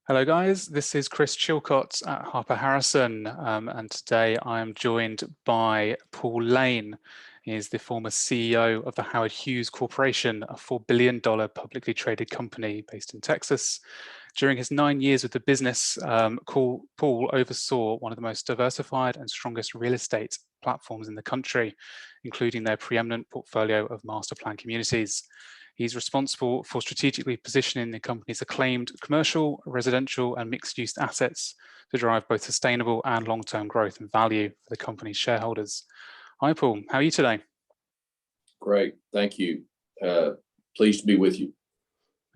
Hello guys, this is Chris Chilcott at Harper Harrison, and today I am joined by Paul Layne. He is the former CEO of the Howard Hughes Corporation, a $4 billion publicly traded company based in Texas. During his 9 years with the business, Paul oversaw one of the most diversified and strongest real estate platforms in the country, including their preeminent portfolio of master plan communities. He's responsible for strategically positioning the company's acclaimed commercial, residential, and mixed-use assets to drive both sustainable and long-term growth and value for the company's shareholders. Hi, Paul. How are you today? Great. Thank you. Pleased to be with you.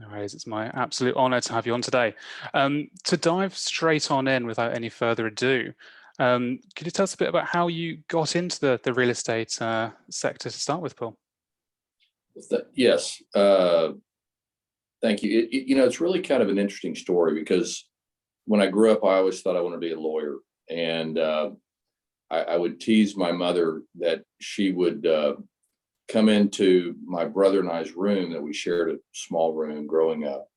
No worries. It's my absolute honor to have you on today. To dive straight on in without any further ado, could you tell us a bit about how you got into the real estate sector to start with, Paul? Yes. Thank you. It's really kind of an interesting story because when I grew up, I always thought I wanted to be a lawyer. And I would tease my mother that she would come into my brother and I's room, that we shared a small room growing up,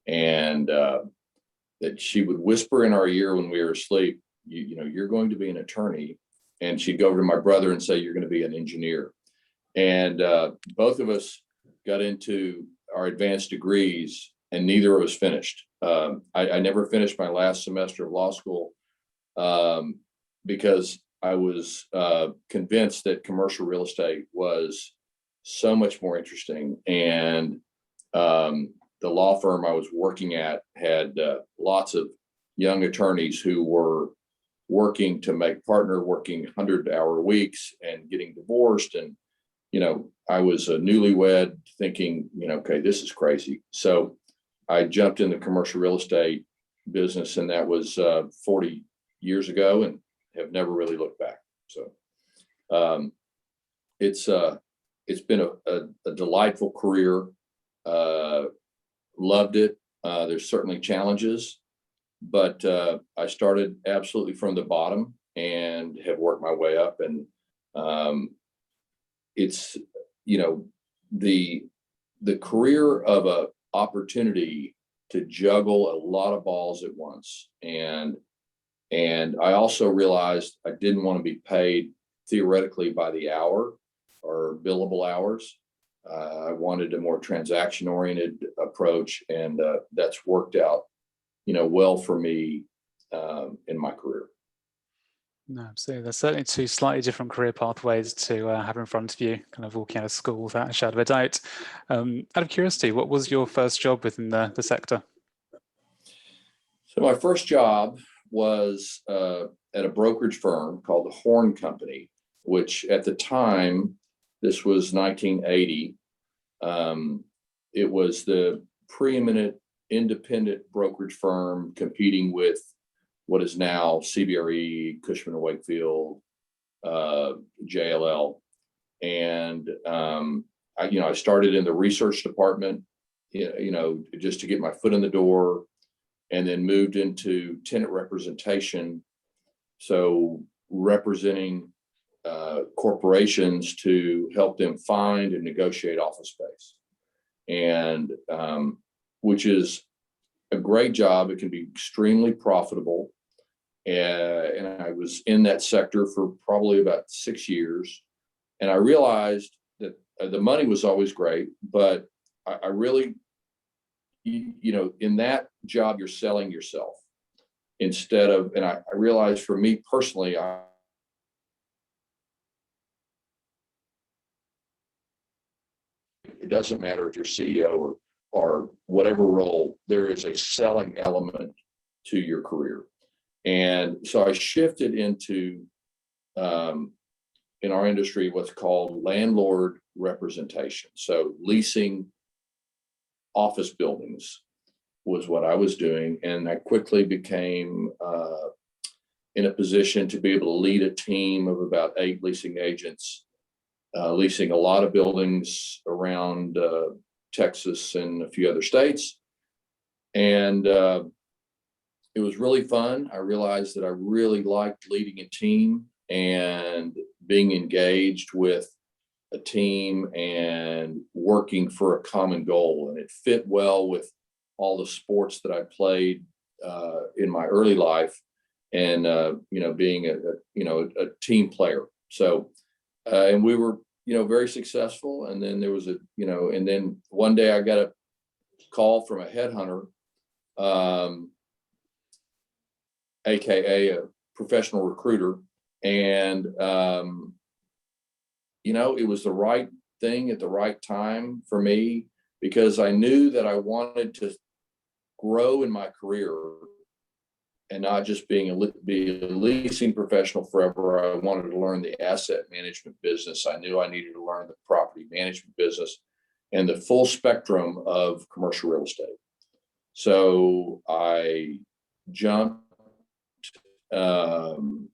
and that she would whisper in our ear when we were asleep, you're going to be an attorney. And she'd go over to my brother and say, you're going to be an engineer. And both of us got into our advanced degrees, and neither of us finished. I never finished my last semester of law school because I was convinced that commercial real estate was so much more interesting. And the law firm I was working at had lots of young attorneys who were working to make partner, working 100-hour weeks and getting divorced. And I was a newlywed thinking, okay, this is crazy. So I jumped in the commercial real estate business, and that was 40 years ago, and have never really looked back. So it's been a delightful career. Loved it. There's certainly challenges, but I started absolutely from the bottom and have worked my way up. And it's the career of a opportunity to juggle a lot of balls at once. And I also realized I didn't want to be paid theoretically by the hour or billable hours. I wanted a more transaction-oriented approach, and that's worked out, well for me in my career. No, absolutely. There's certainly two slightly different career pathways to have in front of you, kind of walking out of school without a shadow of a doubt. Out of curiosity, what was your first job within the sector? So my first job was at a brokerage firm called the Horn Company, which at the time, this was 1980, it was the preeminent independent brokerage firm competing with what is now CBRE, Cushman & Wakefield, JLL. And I started in the research department, just to get my foot in the door, and then moved into tenant representation. So representing corporations to help them find and negotiate office space, and which is a great job. It can be extremely profitable. And I was in that sector for probably about 6 years. And I realized that the money was always great, but I really, in that job, you're selling yourself instead of, and I realized for me personally, it doesn't matter if you're CEO or whatever role, there is a selling element to your career. And so I shifted into, in our industry, what's called landlord representation. So leasing office buildings was what I was doing. And I quickly became in a position to be able to lead a team of about 8 leasing agents, leasing a lot of buildings around Texas and a few other states. And it was really fun. I realized that I really liked leading a team and being engaged with a team and working for a common goal. And it fit well with all the sports that I played in my early life, and being a team player. So and we were very successful. And then there was and then one day I got a call from a headhunter, aka a professional recruiter, and it was the right thing at the right time for me, because I knew that I wanted to grow in my career and not just be a leasing professional forever. I wanted to learn the asset management business. I knew I needed to learn the property management business and the full spectrum of commercial real estate. So I jumped and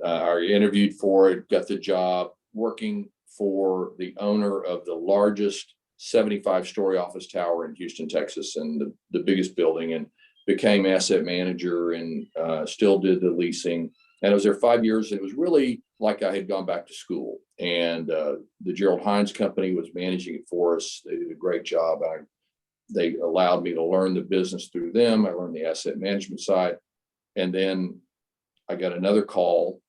I interviewed for it, got the job working for the owner of the largest 75-story office tower in Houston, Texas, and the biggest building, and became asset manager, and still did the leasing. And I was there 5 years, and it was really like I had gone back to school. And the Gerald Hines Company was managing it for us. They did a great job. They allowed me to learn the business through them. I learned the asset management side. And then I got another call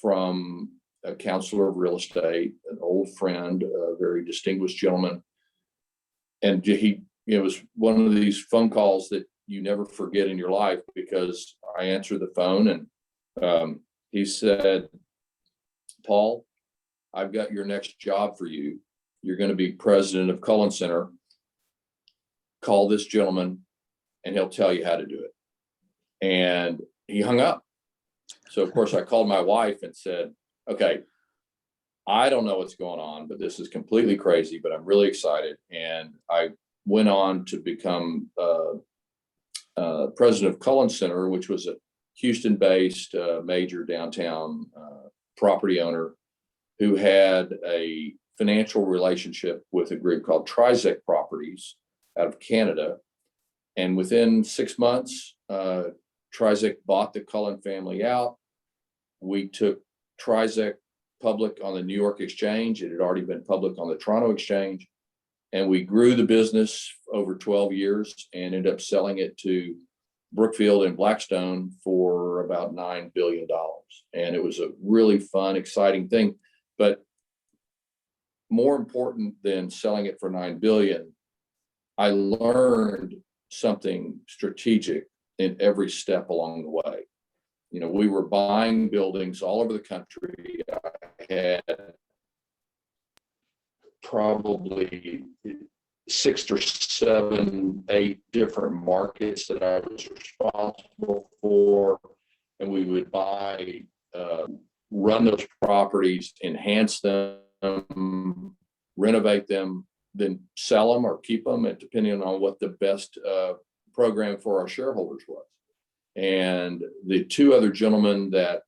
from a counselor of real estate, an old friend, a very distinguished gentleman. And it was one of these phone calls that you never forget in your life, because I answered the phone, and he said, "Paul, I've got your next job for you. You're going to be president of Cullen Center. Call this gentleman and he'll tell you how to do it." And he hung up. So of course I called my wife and said, "Okay, I don't know what's going on, but this is completely crazy, but I'm really excited." And I went on to become president of Cullen Center, which was a Houston-based major downtown property owner who had a financial relationship with a group called Trizec Properties out of Canada. And within 6 months, Trizec bought the Cullen family out. We took Trizec public on the New York Exchange. It had already been public on the Toronto Exchange. And we grew the business over 12 years and ended up selling it to Brookfield and Blackstone for about $9 billion. And it was a really fun, exciting thing. But more important than selling it for $9 billion, I learned something strategic in every step along the way. We were buying buildings all over the country. I had probably 6 or 7, 8 different markets that I was responsible for, and we would buy, run those properties, enhance them, renovate them, then sell them or keep them, and depending on what the best program for our shareholders was. And the 2 other gentlemen that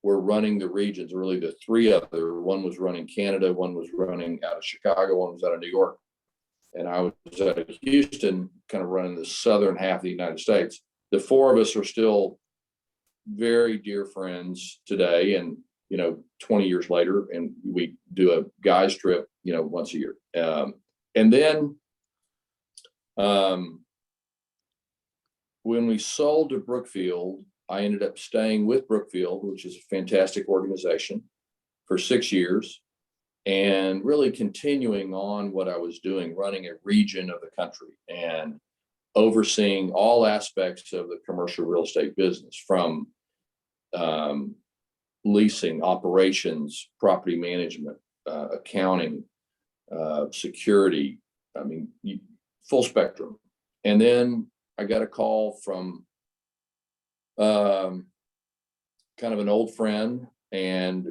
were running the regions, really the 3 other, one was running Canada, one was running out of Chicago, one was out of New York, and I was out of Houston, kind of running the southern half of the United States. The 4 of us are still very dear friends today, and 20 years later, and we do a guys trip once a year. And then when we sold to Brookfield, I ended up staying with Brookfield, which is a fantastic organization, for 6 years, and really continuing on what I was doing, running a region of the country and overseeing all aspects of the commercial real estate business, from leasing, operations, property management, accounting, security. I mean, full spectrum. And then I got a call from kind of an old friend, and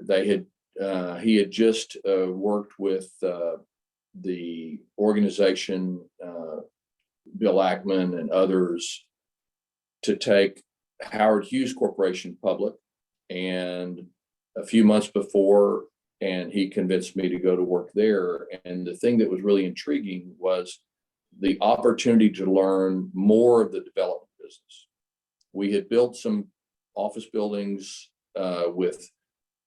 he had just worked with the organization, Bill Ackman and others, to take Howard Hughes Corporation public. And a few months before, and he convinced me to go to work there. And the thing that was really intriguing was the opportunity to learn more of the development business. We had built some office buildings with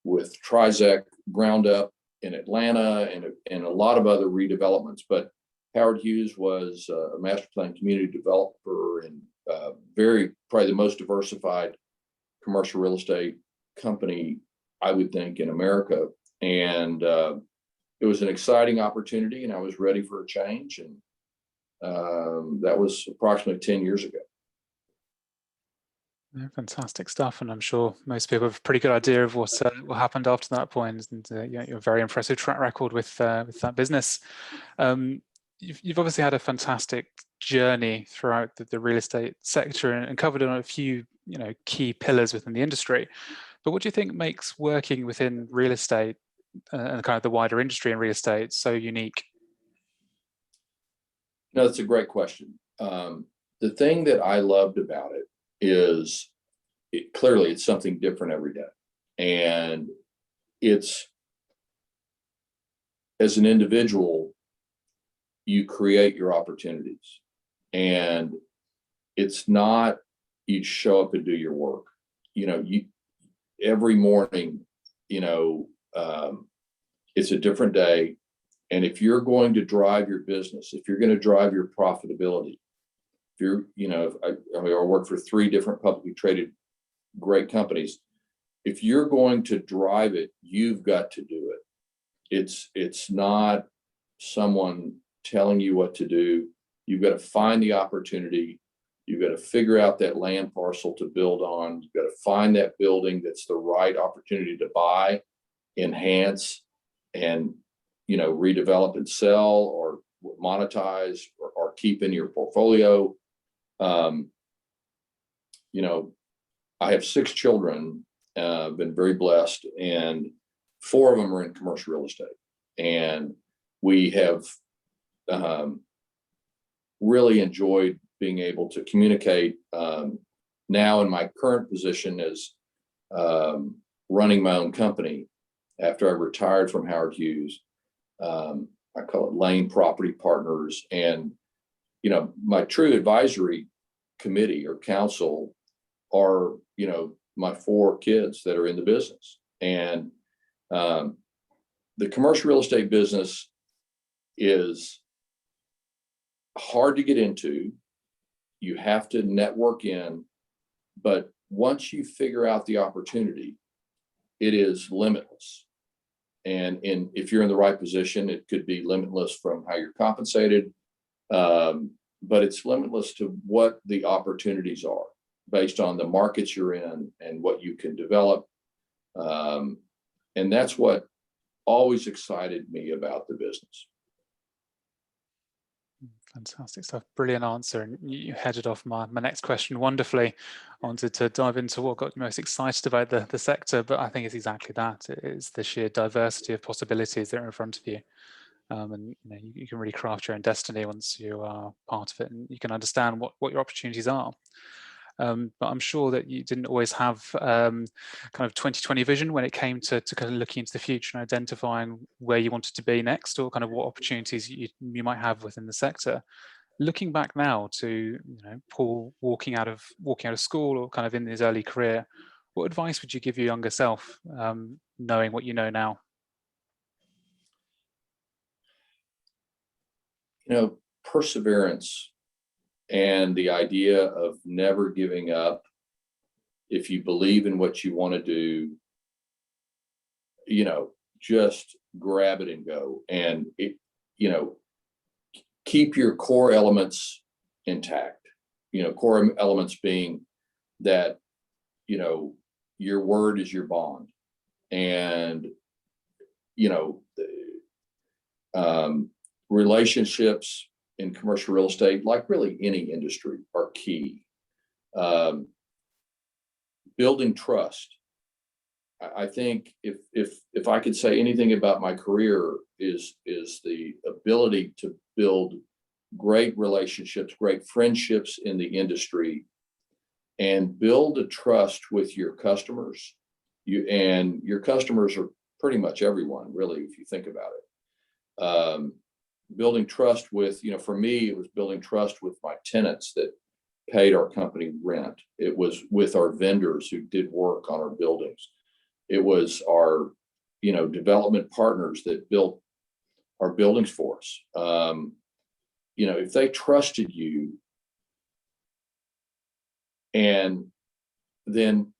Trizec ground up in Atlanta, and a lot of other redevelopments, but Howard Hughes was a master plan community developer and probably the most diversified commercial real estate company, I would think, in America. And it was an exciting opportunity, and I was ready for a change. And that was approximately 10 years ago. Yeah, fantastic stuff, and I'm sure most people have a pretty good idea of what happened after that point. And you're a very impressive track record with that business. You've obviously had a fantastic journey throughout the real estate sector and covered on a few key pillars within the industry. But what do you think makes working within real estate and kind of the wider industry in real estate so unique? No, that's a great question. The thing that I loved about it is clearly it's something different every day. And it's, as an individual, you create your opportunities. And it's not you show up and do your work. Every morning, it's a different day. And if you're going to drive your business, if you're going to drive your profitability, I work for 3 different publicly traded great companies. If you're going to drive it, you've got to do it. It's not someone telling you what to do. You've got to find the opportunity. You've got to figure out that land parcel to build on. You've got to find that building that's the right opportunity to buy, enhance, and redevelop and sell or monetize or keep in your portfolio. I have 6 children, been very blessed, and 4 of them are in commercial real estate. And we have really enjoyed being able to communicate now in my current position as running my own company after I retired from Howard Hughes. I call it Layne Property Partners. And, my true advisory committee or council are, my 4 kids that are in the business. And the commercial real estate business is hard to get into. You have to network in, but once you figure out the opportunity, it is limitless. And if you're in the right position, it could be limitless from how you're compensated, but it's limitless to what the opportunities are based on the markets you're in and what you can develop. And that's what always excited me about the business. Fantastic stuff. Brilliant answer. And you headed off my next question wonderfully. I wanted to dive into what got you most excited about the sector, but I think it's exactly that. It is the sheer diversity of possibilities that are in front of you. And you can really craft your own destiny once you are part of it, and you can understand what your opportunities are. But I'm sure that you didn't always have kind of 2020 vision when it came to kind of looking into the future and identifying where you wanted to be next, or kind of what opportunities you might have within the sector. Looking back now to Paul walking out of school or kind of in his early career, what advice would you give your younger self, knowing what you know now? Perseverance and the idea of never giving up. If you believe in what you want to do, just grab it and go. And keep your core elements intact. Core elements being that, your word is your bond. And, relationships in commercial real estate, like really any industry, are key. Building trust. I think if I could say anything about my career is the ability to build great relationships, great friendships in the industry, and build a trust with your customers. Your customers are pretty much everyone, really, if you think about it. Building trust with, for me, it was building trust with my tenants that paid our company rent. It was with our vendors who did work on our buildings. It was our, development partners that built our buildings for us. if they trusted you, and then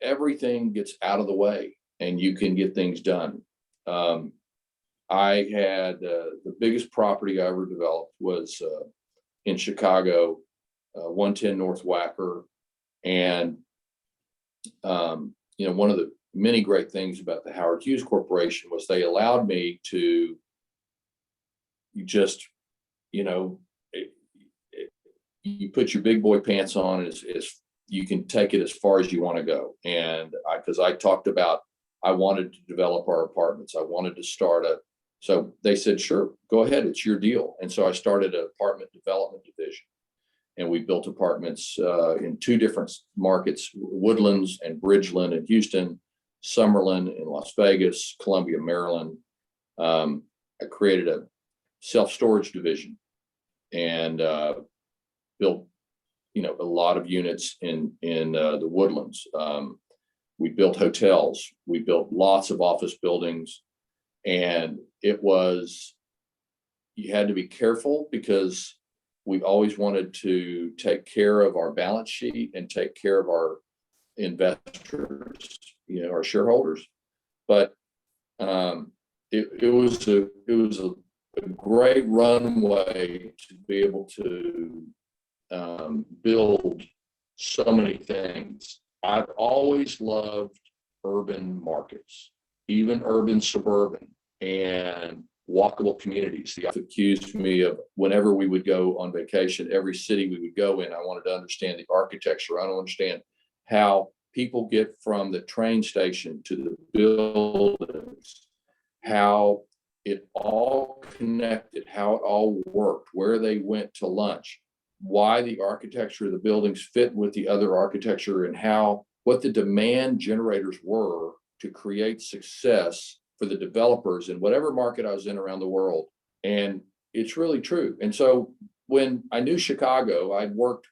everything gets out of the way and you can get things done. I had the biggest property I ever developed was in Chicago, 110 North Wacker. And, one of the many great things about the Howard Hughes Corporation was they allowed me to just, you put your big boy pants on as you can take it as far as you want to go. And because I talked about, I wanted to develop our apartments. I wanted to start so they said, sure, go ahead. It's your deal. And so I started an apartment development division, and we built apartments in two different markets, Woodlands and Bridgeland in Houston, Summerlin in Las Vegas, Columbia, Maryland. I created a self-storage division and built, a lot of units in the Woodlands. We built hotels. We built lots of office buildings, and you had to be careful because we always wanted to take care of our balance sheet and take care of our investors, our shareholders. But it was a great runway to be able to build so many things. I've always loved urban markets, even urban suburban and walkable communities. They accused me of whenever we would go on vacation, every city we would go in, I wanted to understand the architecture. I don't understand how people get from the train station to the buildings, how it all connected, how it all worked, where they went to lunch, why the architecture of the buildings fit with the other architecture, and what the demand generators were to create success for the developers in whatever market I was in around the world. And it's really true. And so when I knew Chicago,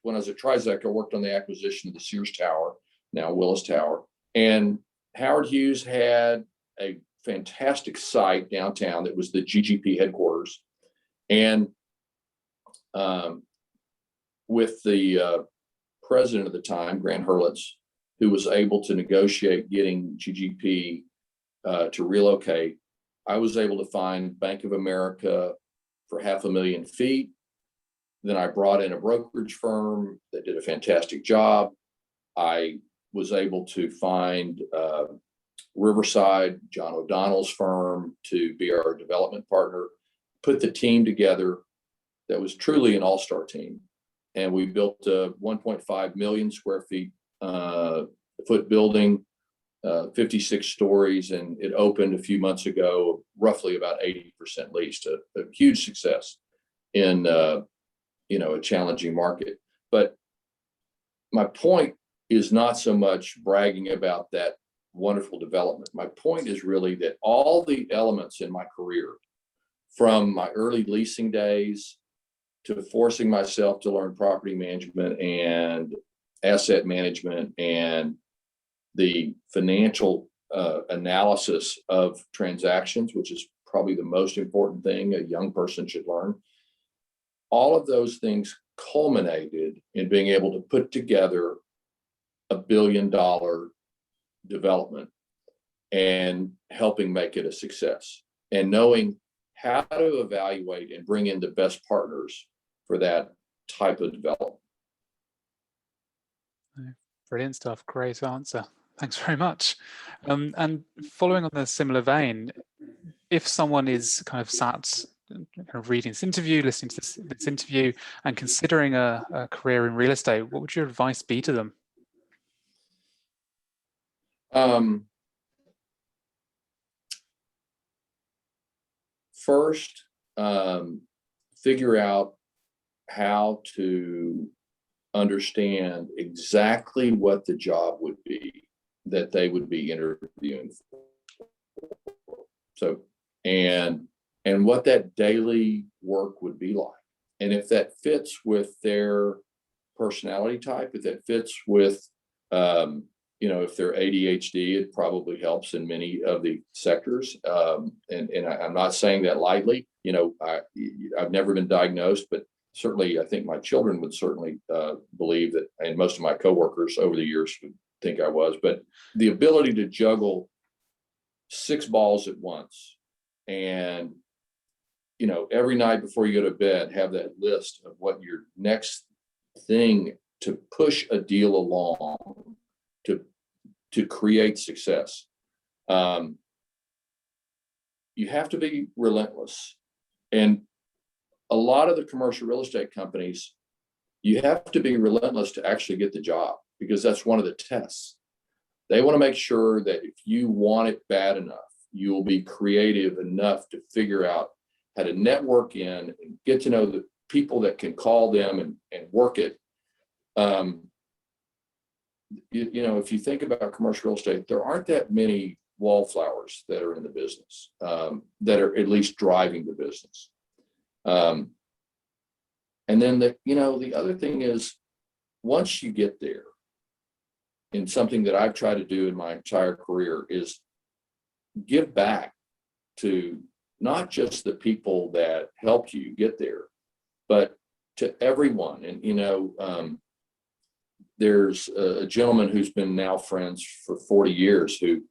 when I was at Trizac, I worked on the acquisition of the Sears Tower, now Willis Tower. And Howard Hughes had a fantastic site downtown that was the GGP headquarters. And with the president at the time, Grant Hurlitz, who was able to negotiate getting GGP to relocate, I was able to find Bank of America for 500,000 feet. Then I brought in a brokerage firm that did a fantastic job. I was able to find Riverside, John O'Donnell's firm, to be our development partner, put the team together that was truly an all-star team. And we built a 1.5 million square feet foot building, 56 stories, and it opened a few months ago, roughly about 80% leased, a huge success in a challenging market. But my point is not so much bragging about that wonderful development. My point is really that all the elements in my career, from my early leasing days to forcing myself to learn property management and asset management and the financial analysis of transactions, which is probably the most important thing a young person should learn. All of those things culminated in being able to put together $1 billion development and helping make it a success, and knowing how to evaluate and bring in the best partners for that type of development. Brilliant stuff. Great answer. Thanks very much. And following on a similar vein, if someone is kind of sat reading this interview, listening to this interview, and considering a career in real estate, what would your advice be to them? First, figure out how to understand exactly what the job would be that they would be interviewing for. So, and what that daily work would be like. And if that fits with their personality type, if that fits with if they're ADHD, it probably helps in many of the sectors. I'm not saying that lightly. I've never been diagnosed, but certainly I think my children would certainly believe that, and most of my coworkers over the years would think I was. But the ability to juggle 6 balls at once, and every night before you go to bed, have that list of what your next thing to push a deal along to create success. You have to be relentless. And a lot of the commercial real estate companies, you have to be relentless to actually get the job, because that's one of the tests. They want to make sure that if you want it bad enough, you will be creative enough to figure out how to network in and get to know the people that can call them and work it. If you think about commercial real estate, there aren't that many wallflowers that are in the business, that are at least driving the business. And then the other thing is, once you get there, and something that I've tried to do in my entire career is give back to not just the people that helped you get there, but to everyone. And there's a gentleman who's been now friends for 40 years who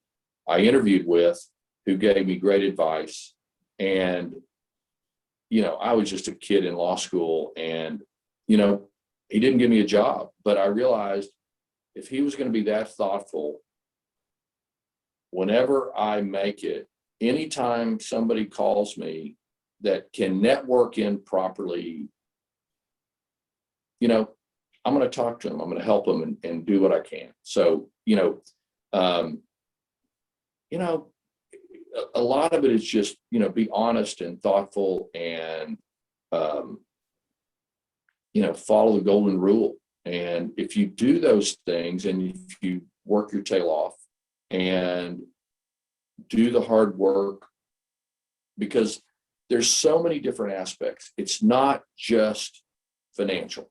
I interviewed with, who gave me great advice. And, I was just a kid in law school, and, he didn't give me a job, but I realized if he was going to be that thoughtful, whenever I make it, anytime somebody calls me that can network in properly, I'm going to talk to them. I'm going to help them and do what I can. So, a lot of it is just, be honest and thoughtful, and, follow the golden rule. And if you do those things, and if you work your tail off and do the hard work, because there's so many different aspects. It's not just financial.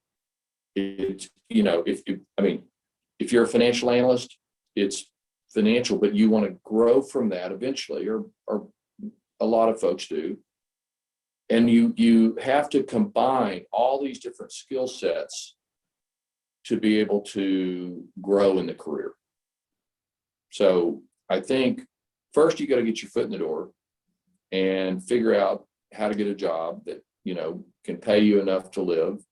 It's, if you're a financial analyst, it's financial, but you want to grow from that eventually, or a lot of folks do. And you have to combine all these different skill sets to be able to grow in the career. So I think first you got to get your foot in the door and figure out how to get a job that, can pay you enough to live.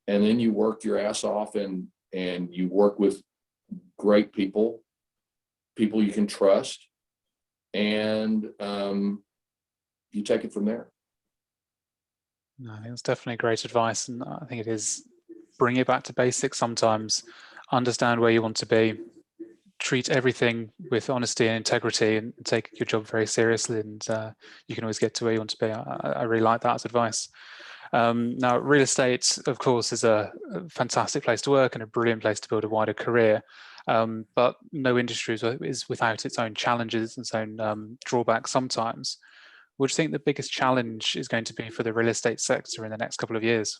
And then you work your ass off, and you work with great people you can trust, and you take it from there. No, I think it's definitely great advice, and I think it is bring it back to basics sometimes, understand where you want to be, treat everything with honesty and integrity, and take your job very seriously, and you can always get to where you want to be. I really like that as advice. Now, real estate, of course, is a fantastic place to work and a brilliant place to build a wider career. But no industry is without its own challenges and its own drawbacks sometimes. What do you think the biggest challenge is going to be for the real estate sector in the next couple of years?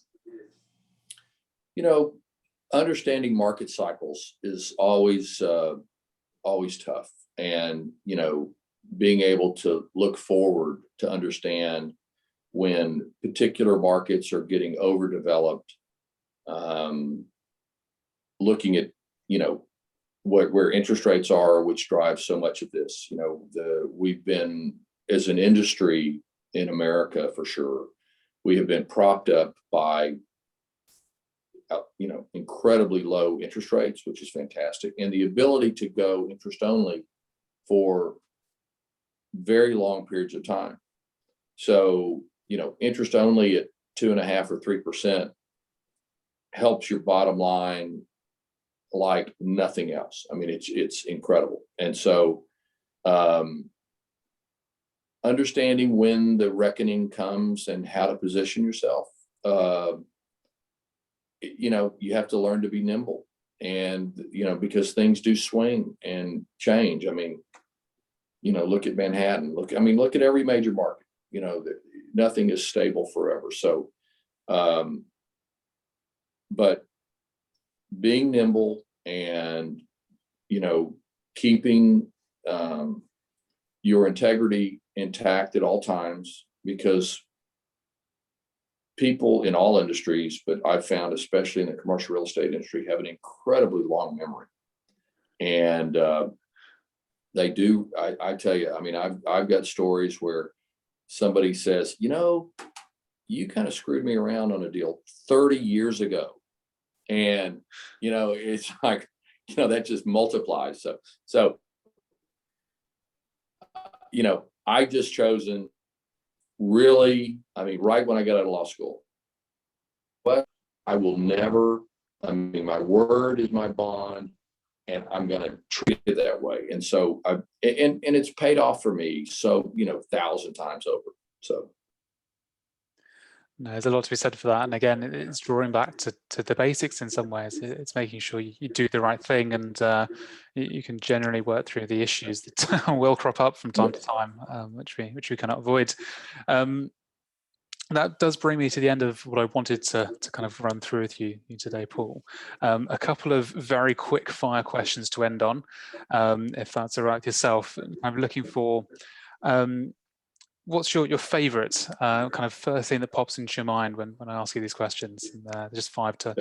Understanding market cycles is always tough. And, being able to look forward to understand when particular markets are getting overdeveloped, looking at, where interest rates are, which drives so much of this. We've been, as an industry in America, for sure, we have been propped up by, incredibly low interest rates, which is fantastic, and the ability to go interest only for very long periods of time. So, interest only at 2.5% or 3% helps your bottom line like nothing else. I mean, it's incredible. And so, understanding when the reckoning comes and how to position yourself, you have to learn to be nimble, and, because things do swing and change. I mean, look at Manhattan, look at every major market, nothing is stable forever. So, but being nimble and keeping your integrity intact at all times, because people in all industries, but I've found especially in the commercial real estate industry, have an incredibly long memory. And they do. I tell you, I mean, I've got stories where somebody says, you kind of screwed me around on a deal 30 years ago. And, it's like, that just multiplies. So, I just chosen really, I mean, right when I got out of law school, but I will never, I mean, my word is my bond, and I'm going to treat it that way. And so and it's paid off for me. So, 1,000 times over. So. No, there's a lot to be said for that. And again, it's drawing back to the basics in some ways. It's making sure you do the right thing, and you can generally work through the issues that will crop up from time to time, which we cannot avoid. That does bring me to the end of what I wanted to kind of run through with you today, Paul. A couple of very quick fire questions to end on, if that's all right with yourself. I'm looking for what's your favorite kind of first thing that pops into your mind when I ask you these questions? And just 5 to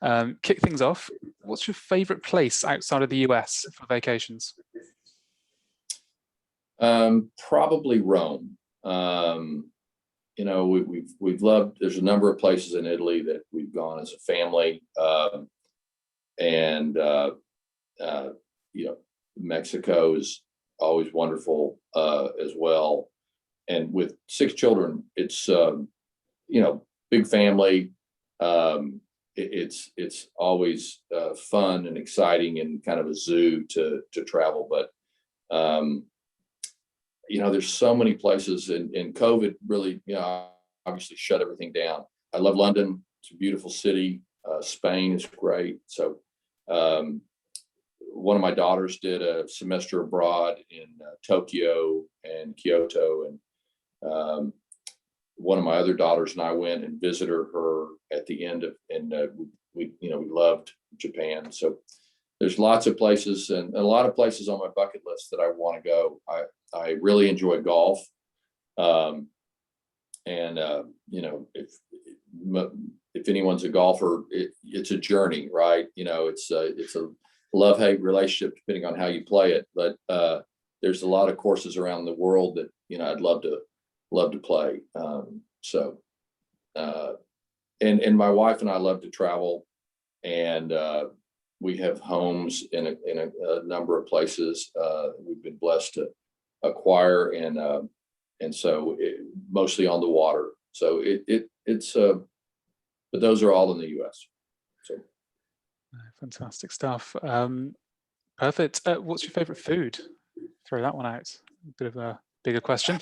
3. Kick things off. What's your favorite place outside of the US for vacations? Probably Rome. We've loved, there's a number of places in Italy that we've gone as a family. Mexico is always wonderful as well. And with 6 children, it's, big family. It's always fun and exciting and kind of a zoo to travel. But, there's so many places, and COVID really, obviously shut everything down. I love London. It's a beautiful city. Spain is great. So one of my daughters did a semester abroad in Tokyo and Kyoto, and one of my other daughters and I went and visited her at the end of, and we loved Japan. So there's lots of places, and a lot of places on my bucket list that I want to go. I really enjoy golf. If anyone's a golfer, it's a journey, right? It's a love-hate relationship depending on how you play it. But there's a lot of courses around the world that, I'd love to play. And my wife and I love to travel, and we have homes in a number of places we've been blessed to acquire, and so mostly on the water. So but those are all in the U.S. So fantastic stuff. Perfect. What's your favorite food? Throw that one out. A bit of a bigger question.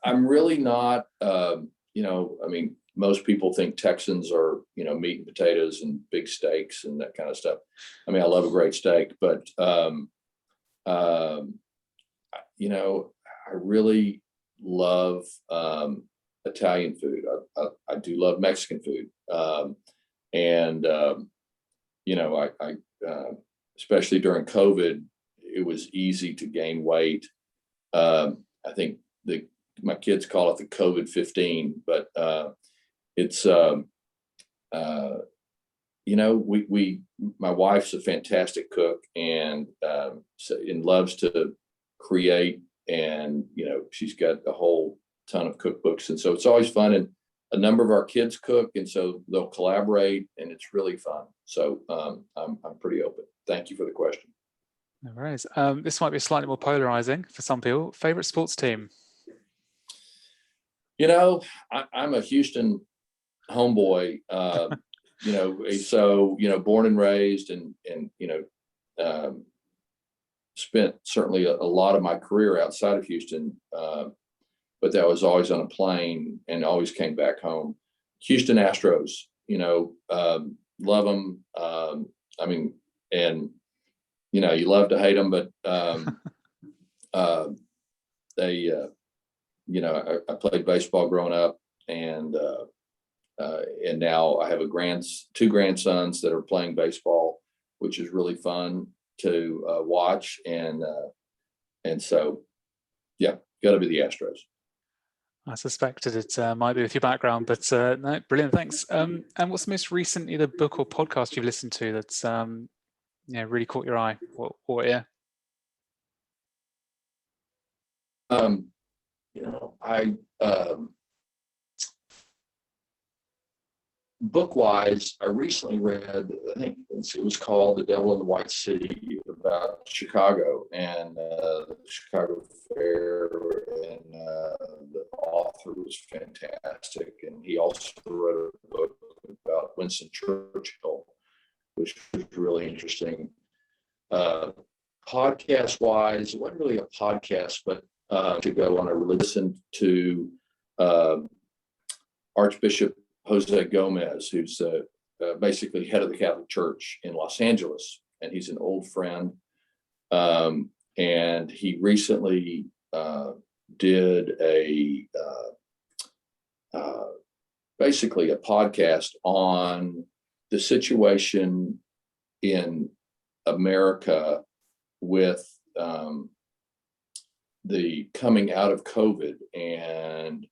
I'm really not. I mean, most people think Texans are, meat and potatoes and big steaks and that kind of stuff. I mean, I love a great steak, but I really love Italian food. I do love Mexican food, especially during COVID, it was easy to gain weight. I think my kids call it the COVID-15, but it's my wife's a fantastic cook, and loves to create, and she's got a whole ton of cookbooks, and so it's always fun. And a number of our kids cook, and so they'll collaborate, and it's really fun. So I'm pretty open. Thank you for the question. No worries. This might be slightly more polarizing for some people. Favorite sports team? I'm a Houston homeboy. So born and raised, and spent certainly a lot of my career outside of Houston, but that was always on a plane and always came back home. Houston Astros, love them. I mean, and you love to hate them, but they, I played baseball growing up, and now I have 2 grandsons that are playing baseball. which is really fun to watch. And so, yeah, got to be the Astros. I suspected it might be with your background, but no, brilliant, thanks. And what's the most recent either book or podcast you've listened to that's really caught your eye or ear? Book-wise, I recently read, I think it was called The Devil in the White City, about Chicago and the Chicago Fair, and the author was fantastic. And he also wrote a book about Winston Churchill, which was really interesting. Podcast-wise, it wasn't really a podcast, but to go on, I listened to Archbishop Jose Gomez, who's basically head of the Catholic Church in Los Angeles, and he's an old friend. And he recently did basically a podcast on the situation in America with the coming out of COVID, and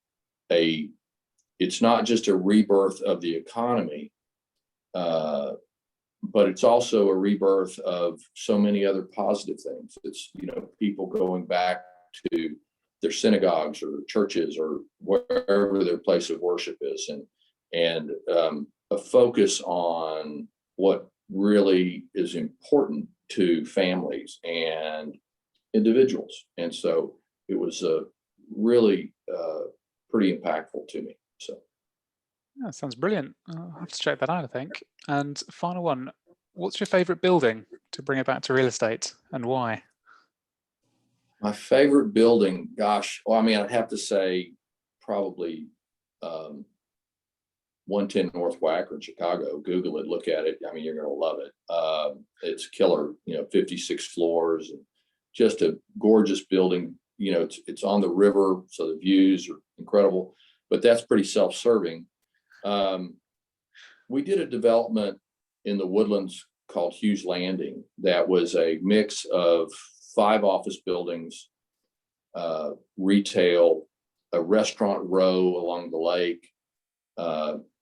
it's not just a rebirth of the economy, but it's also a rebirth of so many other positive things. It's, people going back to their synagogues or churches or wherever their place of worship is, and a focus on what really is important to families and individuals. And so it was really pretty impactful to me. So that sounds brilliant. I'll have to check that out, I think. And final one, what's your favorite building, to bring it back to real estate, and why? My favorite building, gosh, well, I mean, I'd have to say probably 110 North Wacker in Chicago. Google it, look at it. I mean, you're going to love it. It's killer, 56 floors, and just a gorgeous building. It's on the river, so the views are incredible, but that's pretty self-serving. We did a development in the Woodlands called Hughes Landing that was a mix of 5 office buildings, retail, a restaurant row along the lake,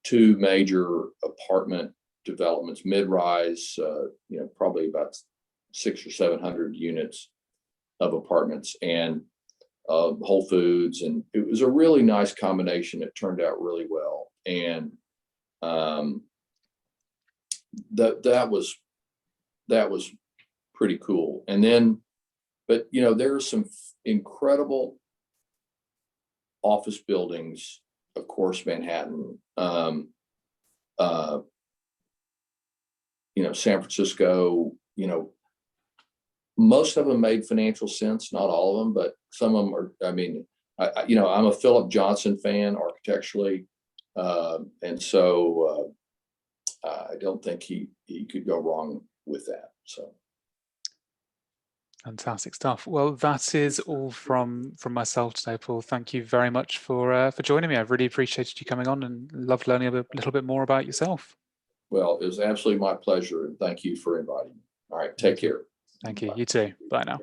2 major apartment developments, mid-rise, probably about 600 or 700 units of apartments, and Whole Foods. And it was a really nice combination. It turned out really well. And that was pretty cool. And then, but there are some incredible office buildings, of course, Manhattan, San Francisco, most of them made financial sense, not all of them, but some of them are. I mean, I'm a Philip Johnson fan architecturally, and so I don't think he could go wrong with that. So fantastic stuff. Well, that is all from myself today, Paul. Thank you very much for joining me. I've really appreciated you coming on, and loved learning a little bit more about yourself. Well, it was absolutely my pleasure, and thank you for inviting me. All right, take care. Thank you. You too. Bye now.